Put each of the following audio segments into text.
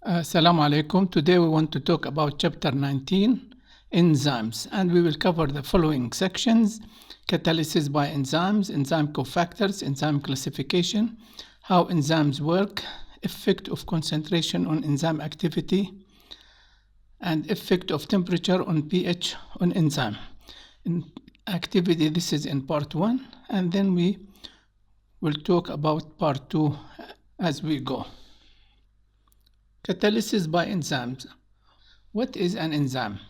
Assalamu alaikum. Today we want to talk about chapter 19, enzymes, and we will cover the following sections: catalysis by enzymes, enzyme cofactors, enzyme classification, how enzymes work, effect of concentration on enzyme activity, and effect of temperature on pH on enzyme. In activity, this is in part 1, and then we will talk about part 2 as we go. Catalysis by enzymes. What is an enzyme?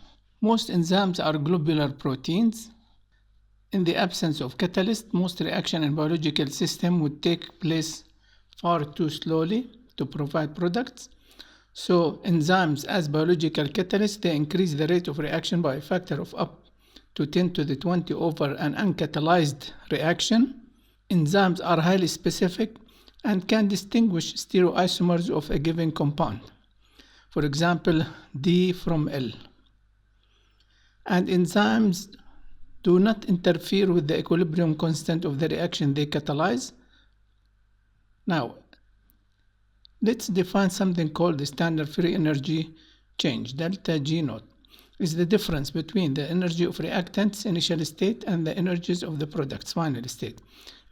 Most enzymes are globular proteins. In the absence of catalyst, most reaction in biological system would take place far too slowly to provide products. So enzymes as biological catalysts, they increase the rate of reaction by a factor of up to 10 to the 20 over an uncatalyzed reaction. Enzymes are highly specific and can distinguish stereoisomers of a given compound, for example, D from L. And enzymes do not interfere with the equilibrium constant of the reaction they catalyze. Now, let's define something called the standard free energy change, delta G naught. Is the difference between the energy of reactants initial state and the energies of the products final state.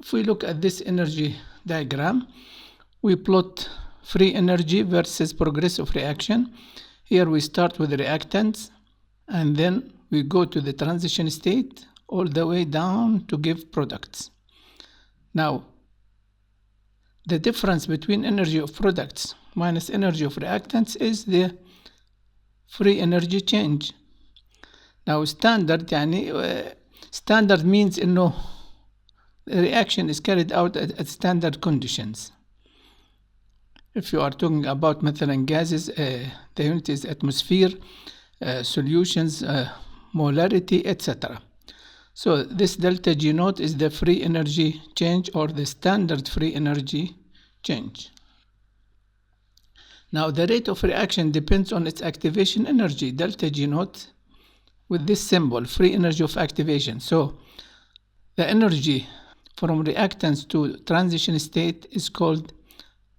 If we look at this energy diagram, we plot free energy versus progress of reaction. Here we start with the reactants, and then we go to the transition state all the way down to give products. Now, the difference between energy of products minus energy of reactants is the free energy change. Now standard means the reaction is carried out at standard conditions. If you are talking about مثلا gases, the unit is atmosphere, solutions, molarity, etc. So this delta G naught is the free energy change or the standard free energy change. Now the rate of reaction depends on its activation energy, delta G naught, with this symbol, free energy of activation. So the energy from reactants to transition state is called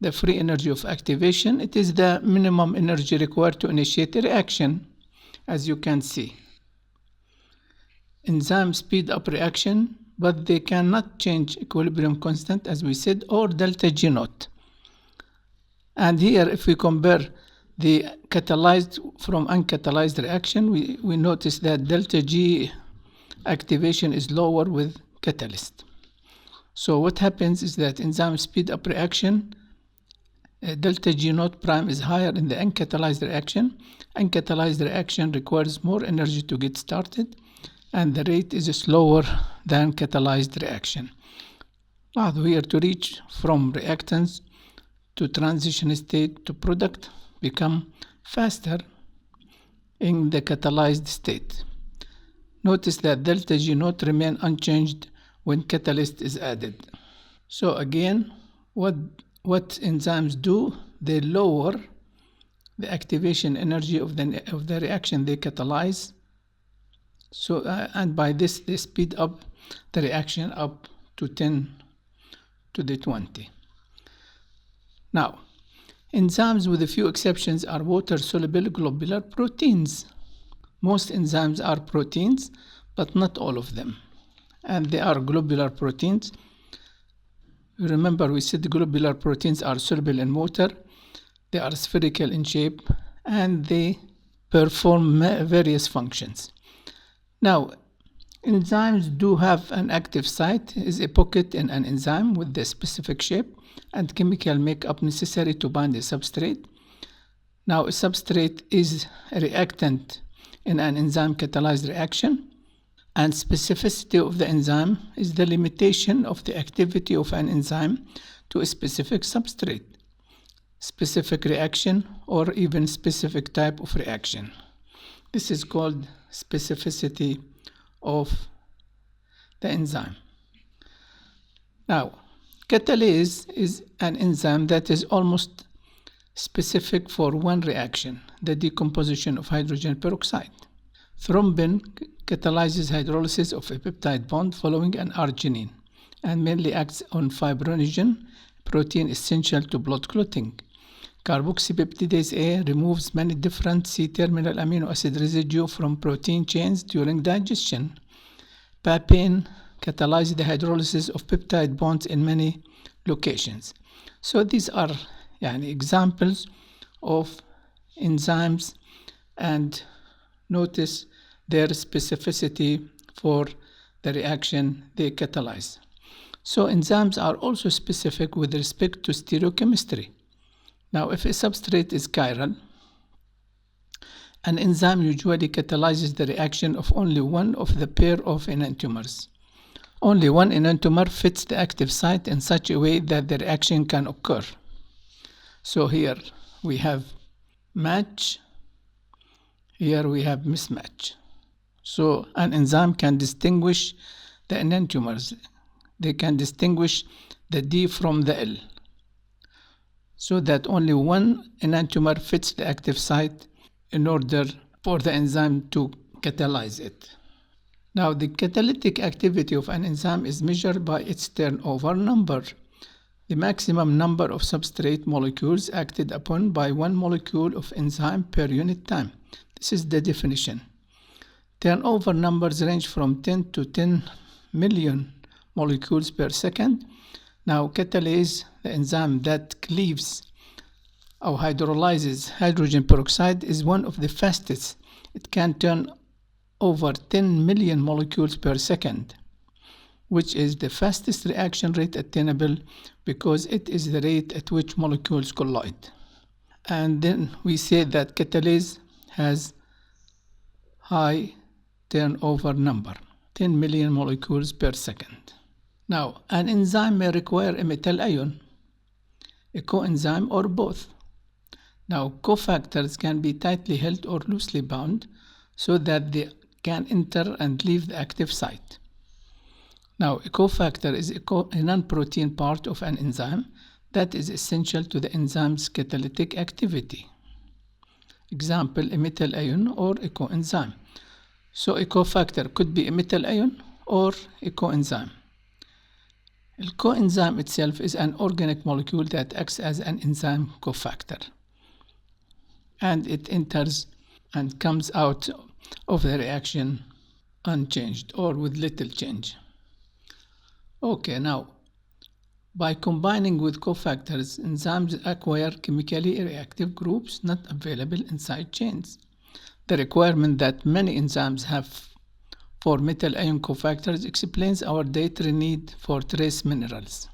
the free energy of activation. It is the minimum energy required to initiate a reaction, as you can see. Enzymes speed up reaction, but they cannot change equilibrium constant, as we said, or delta G naught. And here, if we compare the catalyzed from uncatalyzed reaction, we notice that delta G activation is lower with catalyst. So what happens is that enzymes speed up reaction. Delta G naught prime is higher in the uncatalyzed reaction. Uncatalyzed reaction requires more energy to get started, and the rate is slower than catalyzed reaction. Here to reach from reactants to transition state to product become faster in the catalyzed state. Notice that delta G naught remain unchanged when catalyst is added. So again, what enzymes do, they lower the activation energy of the reaction they catalyze. So and by this they speed up the reaction up to 10 to the 20. Now, enzymes, with a few exceptions, are water-soluble globular proteins. Most enzymes are proteins, but not all of them. And they are globular proteins. Remember, we said globular proteins are soluble in water, they are spherical in shape, and they perform various functions. Now, enzymes do have an active site, is a pocket in an enzyme with the specific shape and chemical makeup necessary to bind a substrate. Now, a substrate is a reactant in an enzyme catalyzed reaction, and specificity of the enzyme is the limitation of the activity of an enzyme to a specific substrate, specific reaction, or even specific type of reaction. This is called specificity of the enzyme. Now, catalase is an enzyme that is almost specific for one reaction, the decomposition of hydrogen peroxide. Thrombin catalyzes hydrolysis of a peptide bond following an arginine and mainly acts on fibrinogen, protein essential to blood clotting. Carboxypeptidase A removes many different C-terminal amino acid residue from protein chains during digestion. Papain catalyzes the hydrolysis of peptide bonds in many locations. So these are examples of enzymes, and notice their specificity for the reaction they catalyze. So enzymes are also specific with respect to stereochemistry. Now, if a substrate is chiral, an enzyme usually catalyzes the reaction of only one of the pair of enantiomers. Only one enantiomer fits the active site in such a way that the reaction can occur. So here we have match, here we have mismatch. So an enzyme can distinguish the enantiomers. They can distinguish the D from the L, so that only one enantiomer fits the active site in order for the enzyme to catalyze it. Now, the catalytic activity of an enzyme is measured by its turnover number, the maximum number of substrate molecules acted upon by one molecule of enzyme per unit time. This is the definition. Turnover numbers range from 10 to 10 million molecules per second. Now, catalase, the enzyme that cleaves or hydrolyzes hydrogen peroxide, is one of the fastest. It can turn over 10 million molecules per second, which is the fastest reaction rate attainable because it is the rate at which molecules collide. And then we say that catalase has high turnover number, 10 million molecules per second. Now, an enzyme may require a metal ion, a coenzyme, or both. Now, cofactors can be tightly held or loosely bound so that they can enter and leave the active site. Now, a cofactor is a non-protein part of an enzyme that is essential to the enzyme's catalytic activity. Example, a metal ion or a coenzyme. So a cofactor could be a metal ion or a coenzyme. A coenzyme itself is an organic molecule that acts as an enzyme cofactor, and it enters and comes out of the reaction unchanged or with little change. Okay, now, by combining with cofactors, enzymes acquire chemically reactive groups not available in side chains. The requirement that many enzymes have for metal ion cofactors explains our dietary need for trace minerals.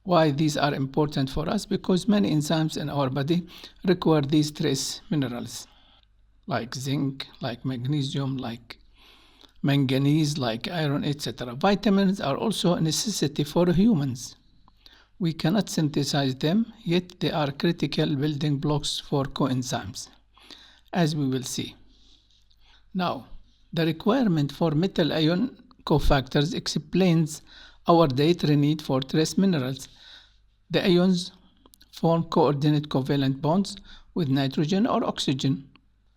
Why these are important for us? Because many enzymes in our body require these trace minerals, like zinc, like magnesium, like manganese, like iron, etc. Vitamins are also a necessity for humans. We cannot synthesize them, yet they are critical building blocks for coenzymes, as we will see. Now, the requirement for metal ion cofactors explains our dietary need for trace minerals. The ions form coordinate covalent bonds with nitrogen or oxygen.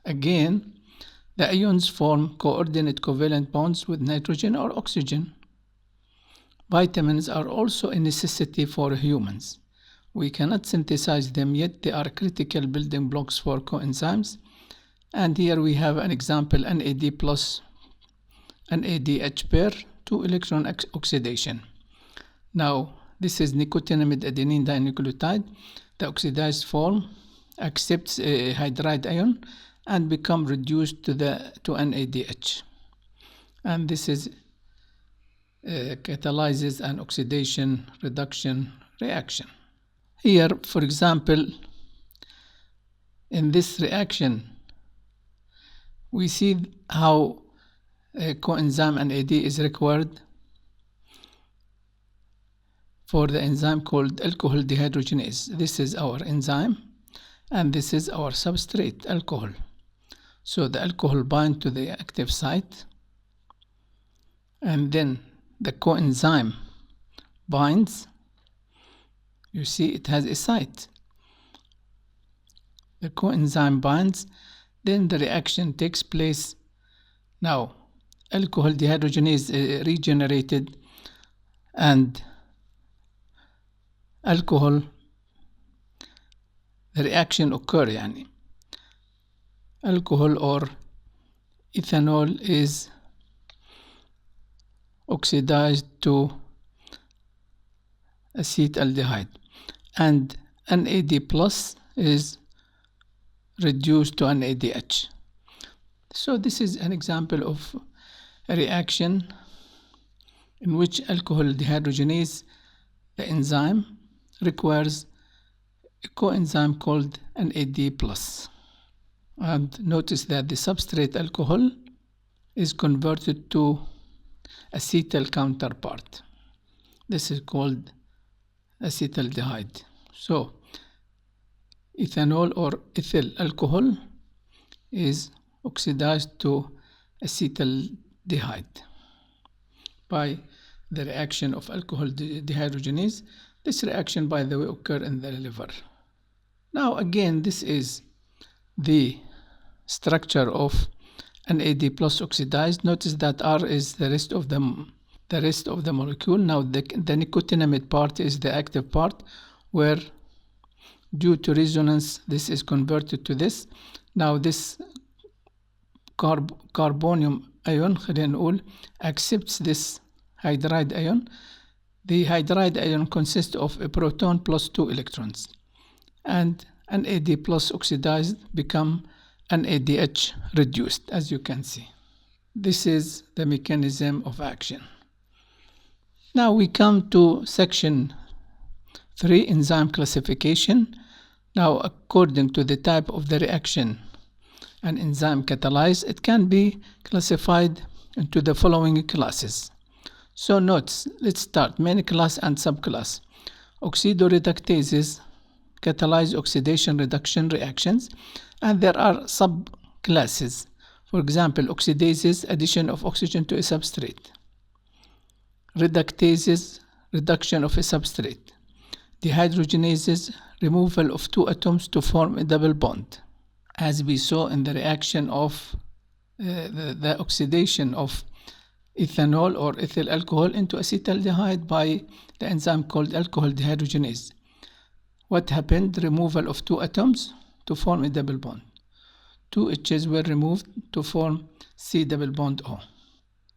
Again, the ions form coordinate covalent bonds with nitrogen or oxygen. Vitamins are also a necessity for humans. We cannot synthesize them, yet they are critical building blocks for coenzymes. And here we have an example, NAD plus NADH pair, 2 electron oxidation. Now, this is nicotinamide adenine dinucleotide. The oxidized form accepts a hydride ion and become reduced to NADH. And this is catalyzes an oxidation reduction reaction. Here, for example, in this reaction, we see how a coenzyme NAD is required for the enzyme called alcohol dehydrogenase. This is our enzyme, and this is our substrate, alcohol. So the alcohol binds to the active site, and then the coenzyme binds. You see it has a site. The coenzyme binds, then the reaction takes place. Now, alcohol dehydrogenase is regenerated, and alcohol the reaction occur يعني. Alcohol or ethanol is oxidized to acetaldehyde and NAD plus is reduced to NADH. So this is an example of a reaction in which alcohol dehydrogenase, the enzyme, requires a coenzyme called NAD+. And notice that the substrate alcohol is converted to acetal counterpart. This is called acetaldehyde. So ethanol or ethyl alcohol is oxidized to acetaldehyde by the reaction of alcohol dehydrogenase. This reaction, by the way, occurs in the liver. Now again, this is the structure of NAD plus oxidized. Notice that R is the rest of the molecule. Now the nicotinamide part is the active part, where due to resonance this is converted to this. Now this carbonium ion خلينا نقول accepts this hydride ion. The hydride ion consists of a proton plus 2 electrons, and NAD plus oxidized become NADH reduced, as you can see. This is the mechanism of action. Now we come to section 3, enzyme classification. Now, according to the type of the reaction an enzyme catalyzes, it can be classified into the following classes. So notes, let's start main class and subclass. Oxidoreductases catalyze oxidation reduction reactions, and there are subclasses. For example, oxidases, addition of oxygen to a substrate. Reductases, reduction of a substrate. Dehydrogenases, removal of 2 atoms to form a double bond, as we saw in the reaction of the oxidation of ethanol or ethyl alcohol into acetaldehyde by the enzyme called alcohol dehydrogenase. What happened? Removal of 2 atoms to form a double bond. 2 H's were removed to form C double bond O.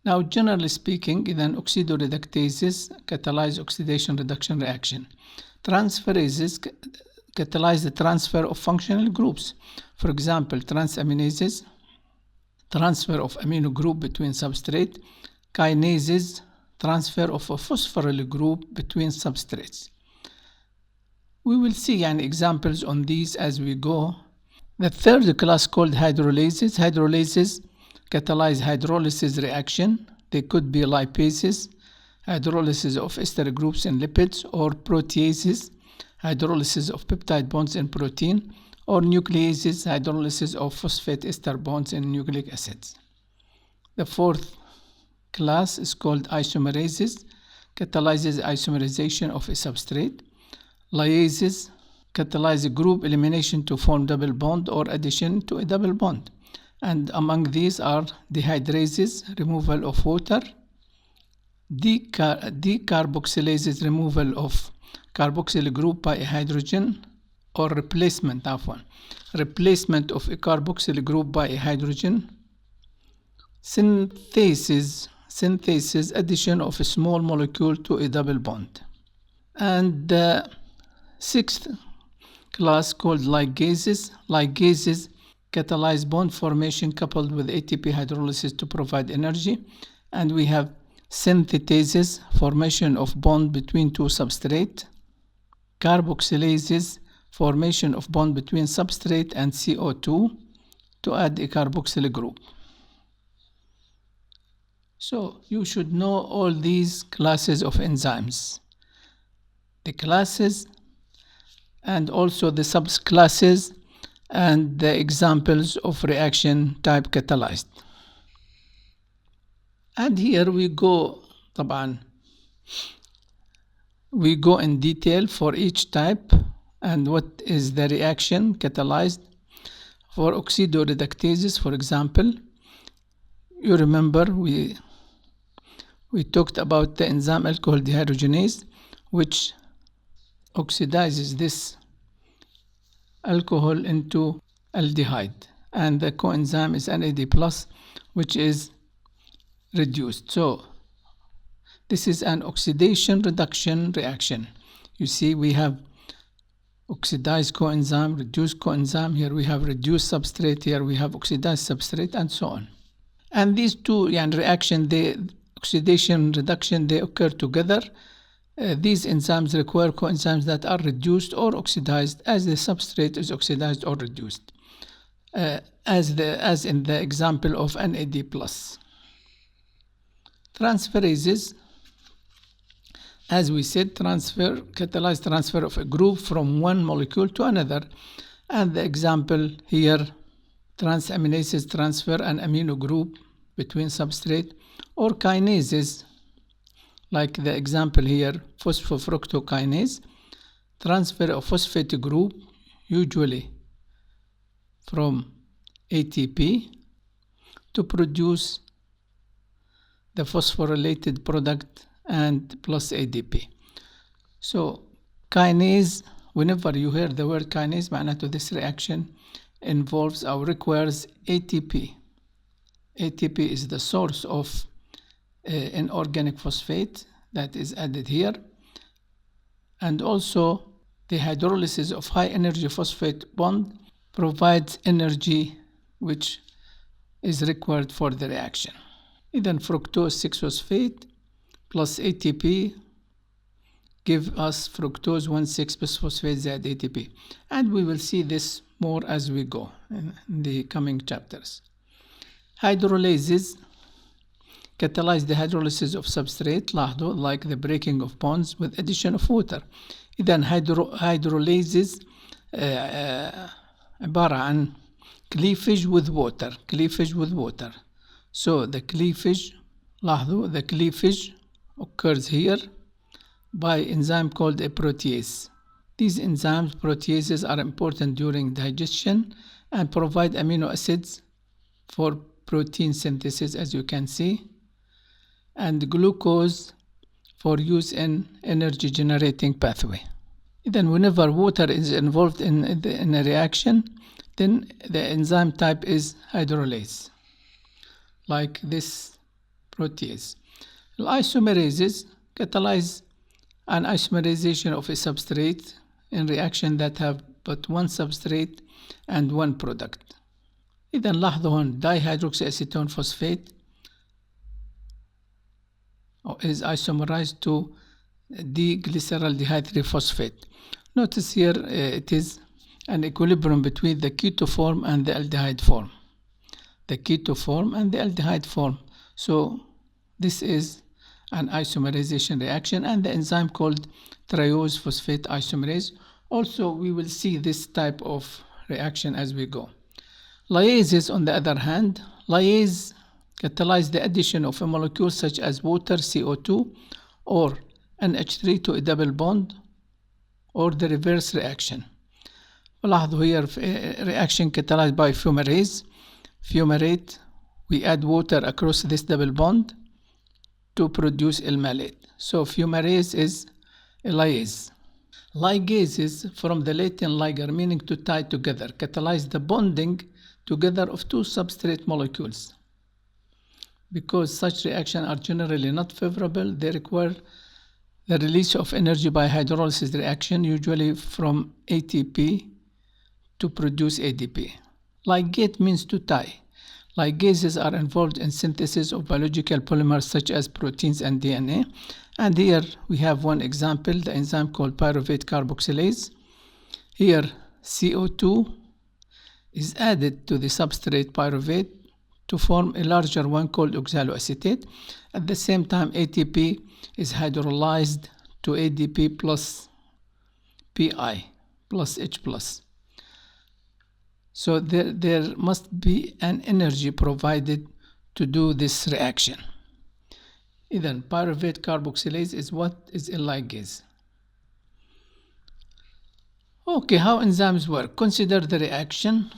Now, generally speaking, then oxidoreductases catalyze oxidation reduction reaction. Transferases catalyze the transfer of functional groups. For example, transaminases, transfer of amino group between substrate. Kinases, transfer of a phosphoryl group between substrates. We will see examples on these as we go. The third class called hydrolases. Hydrolases catalyze hydrolysis reaction. They could be lipases, hydrolysis of ester groups in lipids, or proteases, hydrolysis of peptide bonds in protein, or nucleases, hydrolysis of phosphate ester bonds in nucleic acids. The fourth class is called isomerases, catalyzes isomerization of a substrate. Lyases catalyze group elimination to form double bond or addition to a double bond. And among these are dehydrases, removal of water. Decarboxylases, removal of carboxyl group by a hydrogen, or replacement of a carboxyl group by a hydrogen. Synthesis, addition of a small molecule to a double bond. And the sixth class called ligases. Ligases catalyze bond formation coupled with ATP hydrolysis to provide energy. And we have synthetases, formation of bond between 2 substrates. Carboxylases, formation of bond between substrate and CO2 to add a carboxyl group. So you should know all these classes of enzymes, the classes and also the subclasses and the examples of reaction type catalyzed. And here we go in detail for each type and what is the reaction catalyzed. For oxidoreductases, for example, you remember we talked about the enzyme alcohol dehydrogenase, which oxidizes this alcohol into aldehyde, and the coenzyme is NAD+, which is reduced. So this is an oxidation reduction reaction. You see, we have oxidized coenzyme, reduced coenzyme. Here we have reduced substrate. Here we have oxidized substrate, and so on. And these two reaction, the oxidation reduction, they occur together. These enzymes require coenzymes that are reduced or oxidized as the substrate is oxidized or reduced, as in the example of NAD+. Transferases, as we said, catalyze transfer of a group from one molecule to another. And the example here, transaminases transfer an amino group between substrate, or kinases, like the example here, phosphofructokinase, transfer a phosphate group, usually from ATP, to produce the phosphorylated product and plus ADP. So kinase, whenever you hear the word kinase, معناته this reaction involves or requires ATP. ATP is the source of inorganic phosphate that is added here, and also the hydrolysis of high energy phosphate bond provides energy which is required for the reaction. Then fructose 6-phosphate plus ATP give us fructose 1,6-bisphosphate زائد ATP, and we will see this more as we go in the coming chapters. Hydrolysis catalyze the hydrolysis of substrate, لاحظوا, like the breaking of bonds with addition of water. إذن hydrolysis عبارة عن cleavage with water. So the cleavage, لاحظوا, the cleavage occurs here by enzyme called a protease. These enzymes, proteases, are important during digestion and provide amino acids for protein synthesis, as you can see, and glucose for use in energy generating pathway. Then whenever water is involved in a reaction, then the enzyme type is hydrolase, like this protease. Isomerases catalyze an isomerization of a substrate in reaction that have but one substrate and one product. إذا لاحظوا هون dihydroxyacetone phosphate is isomerized to D-glyceraldehyde 3-phosphate. Notice here it is an equilibrium between the keto form and the aldehyde form. So this is an isomerization reaction, and the enzyme called triose phosphate isomerase. Also, we will see this type of reaction as we go. Lyases, on the other hand, lyase catalyze the addition of a molecule such as water, CO2, or NH3 to a double bond, or the reverse reaction. لاحظوا here reaction catalyzed by fumarate. We add water across this double bond to produce malate. So fumarase is a lyase. Ligases, from the Latin ligar, meaning to tie together, catalyze the bonding together of two substrate molecules. Because such reactions are generally not favorable, they require the release of energy by hydrolysis reaction, usually from ATP, to produce ADP. Ligate means to tie. Ligases are involved in synthesis of biological polymers such as proteins and DNA. And here we have one example, the enzyme called pyruvate carboxylase. Here CO2 is added to the substrate pyruvate to form a larger one called oxaloacetate. At the same time, ATP is hydrolyzed to ADP plus Pi plus H+. So there must be an energy provided to do this reaction. Then pyruvate carboxylase is what is a ligase. Okay, how enzymes work? Consider the reaction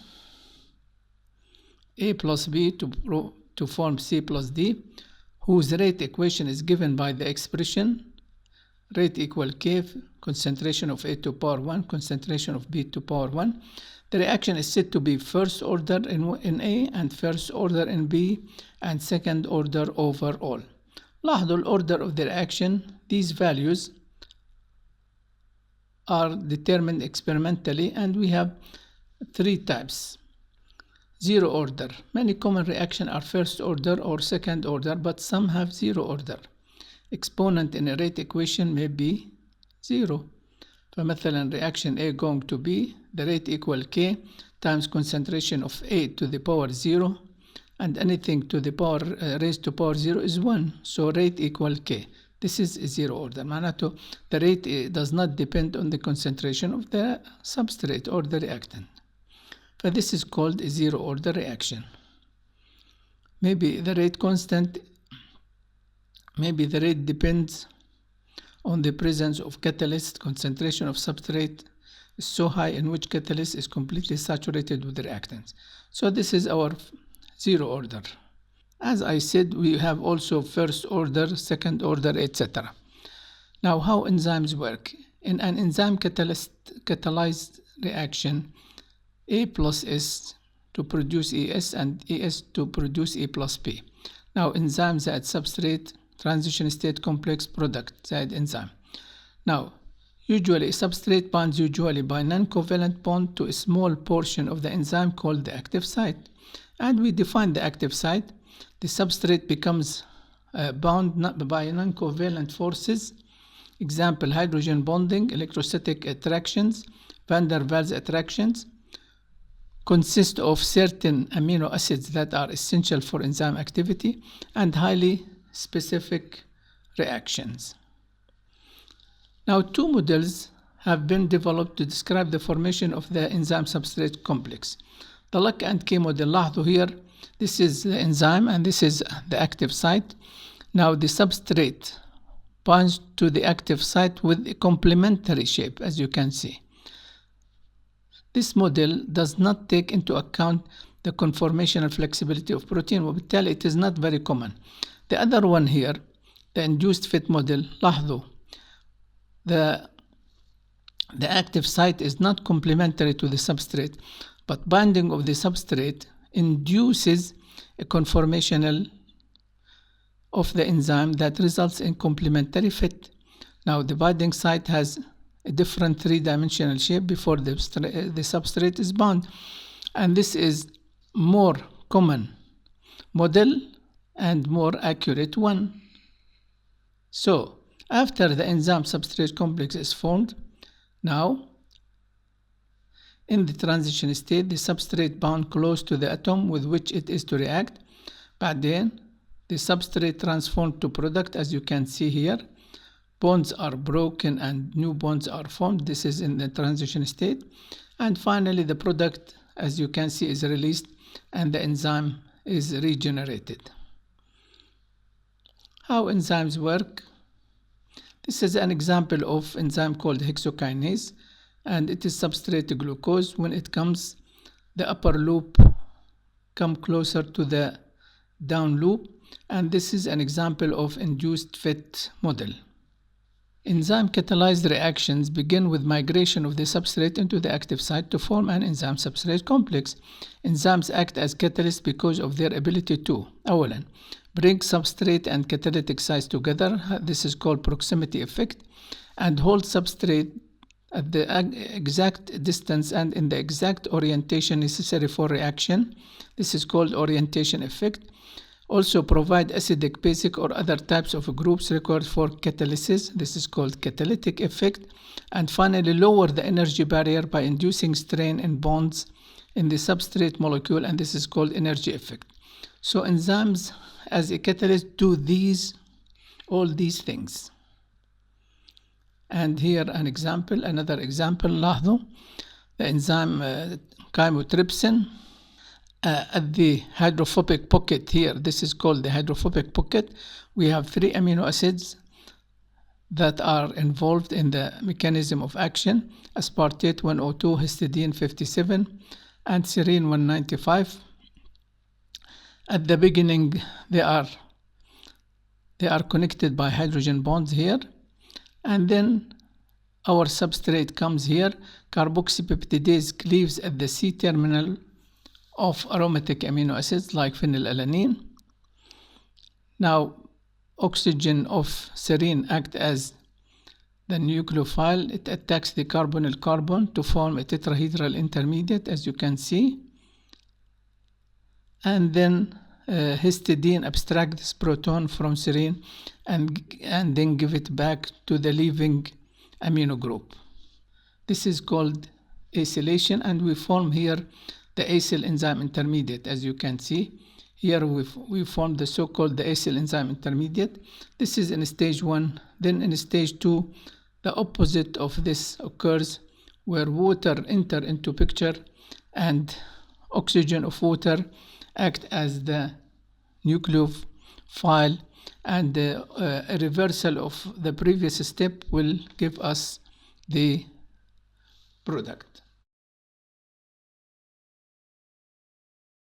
A plus B to form C plus D, whose rate equation is given by the expression rate equal K concentration of A to power 1, concentration of B to power 1. The reaction is said to be first order in A and first order in B and second order overall. لاحظوا الorder of the reaction. These values are determined experimentally, and we have three types. Zero order. Many common reactions are first order or second order, but some have zero order. Exponent in a rate equation may be zero. فمثلا reaction A going to B, the rate equal K times concentration of A to the power 0, and anything to the power raised to power 0 is 1, so rate equal K. This is a zero order. معناته the rate does not depend on the concentration of the substrate or the reactant. But this is called a zero order reaction. Maybe the rate constant, maybe the rate depends on the presence of catalyst. Concentration of substrate is so high in which catalyst is completely saturated with the reactants. So this is our zero order. As I said, we have also first order, second order, etc. Now, how enzymes work? In an enzyme catalyzed reaction, A plus S to produce ES and ES to produce E plus P. Now, enzyme زائد substrate, transition state complex product زائد enzyme. Now, usually a substrate binds usually by non-covalent bond to a small portion of the enzyme called the active site. And we define the active site. The substrate becomes bound by non-covalent forces. Example, hydrogen bonding, electrostatic attractions, van der Waals attractions, consist of certain amino acids that are essential for enzyme activity and highly specific reactions. Now, two models have been developed to describe the formation of the enzyme substrate complex. The Luck and K model. لاحظوا here, this is the enzyme and this is the active site. Now, the substrate binds to the active site with a complementary shape, as you can see. This model does not take into account the conformational flexibility of protein, وبالتالي it is not very common. The other one here, the induced fit model, لاحظوا, the active site is not complementary to the substrate, but binding of the substrate induces a conformational of the enzyme that results in complementary fit. Now, the binding site has a different three-dimensional shape before the substrate is bound, and this is more common model and more accurate one. So, after the enzyme substrate complex is formed, now in the transition state, the substrate bound close to the atom with which it is to react. بعدين, the substrate transformed to product, as you can see here. Bonds are broken and new bonds are formed. This is in the transition state. And finally, the product, as you can see, is released and the enzyme is regenerated. How enzymes work? This is an example of enzyme called hexokinase, and it is substrate glucose. When it comes, the upper loop come closer to the down loop, and this is an example of induced fit model. Enzyme catalyzed reactions begin with migration of the substrate into the active site to form an enzyme substrate complex. Enzymes act as catalysts because of their ability to, أولاً, bring substrate and catalytic sites together. This is called proximity effect, and hold substrate at the exact distance and in the exact orientation necessary for reaction. This is called orientation effect. Also provide acidic, basic, or other types of groups required for catalysis. This is called catalytic effect. And finally, lower the energy barrier by inducing strain in bonds in the substrate molecule, and this is called energy effect. So enzymes as a catalyst do all these things. And here an example, another example, لاحظوا, the enzyme chymotrypsin. At the hydrophobic pocket here, this is called the hydrophobic pocket. We have three amino acids that are involved in the mechanism of action: aspartate 102, histidine 57, and serine 195. At the beginning, they are connected by hydrogen bonds here, and then our substrate comes here. Carboxypeptidase cleaves at the C terminal of aromatic amino acids like phenylalanine. Now, oxygen of serine acts as the nucleophile. It attacks the carbonyl carbon to form a tetrahedral intermediate, as you can see. And then histidine abstracts this proton from serine and then give it back to the leaving amino group. This is called acylation, and we form here the acyl enzyme intermediate. As you can see here, we form the so-called the acyl enzyme intermediate. This is in stage 1. Then in stage 2, the opposite of this occurs, where water enter into picture and oxygen of water act as the nucleophile, and a reversal of the previous step will give us the product.